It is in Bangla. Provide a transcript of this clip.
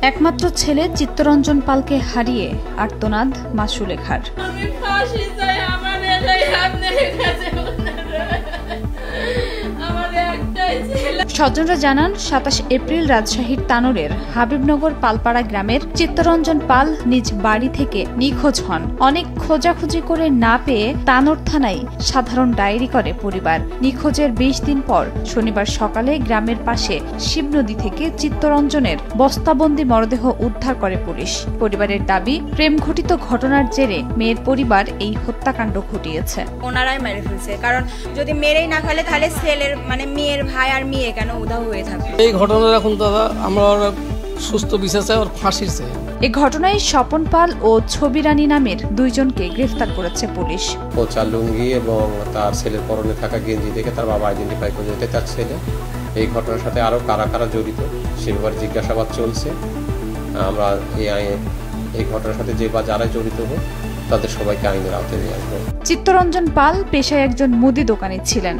একমাত্র ছেলে চিত্তরঞ্জন পালকে হারিয়ে আর্তনাদ মাসুলেখার। স্বজনরা জানান ২৭ এপ্রিল রাজশাহীর তানোরের হাবিবনগর পালপাড়া গ্রামের চিত্তরঞ্জন পাল নিজ বাড়ি থেকে নিখোঁজ হন। অনেক খোঁজাখুঁজি করে না পেয়ে তানোর থানায় সাধারণ ডায়েরি করে পরিবার। নিখোঁজের ২০ দিন পর শনিবার সকালে গ্রামের পাশে শিবনদী থেকে চিত্তরঞ্জনের বস্তাবন্দি মরদেহ উদ্ধার করে পুলিশ। পরিবারের দাবি, প্রেমঘটিত ঘটনার জেরে মেয়ের পরিবার এই হত্যাকাণ্ড ঘটিয়েছে। ওনারাই মেরে ফেলছে, কারণ যদি মেরেই না ফেলে তাহলে ছেলের মেয়ের ভাই আর মেয়ে কেন উধাও হয়ে থাকে। এই ঘটনার এখন দাদা আমরা সুস্থ বিচার চাই, আর ফাঁসির চাই। এই ঘটনায় স্বপন পাল ও ছবি রানী নামের দুইজনকে গ্রেফতার করেছে পুলিশ। পোচা লুঙ্গি এবং তার ছেলের পরনে থাকা গেঞ্জি দেখে তার বাবা আইডেন্টিফাই করে যেতে তার ছেলে। এই ঘটনার সাথে আরও কারা কারা জড়িত সে ব্যাপারে জিজ্ঞাসাবাদ চলছে। আমরা এই ঘটনার সাথে যারা জড়িত হোক তাদের সবাইকে আইনের আওতায় নিয়ে আসবো। চিত্তরঞ্জন পাল পেশায় একজন মুদি দোকানি ছিলেন।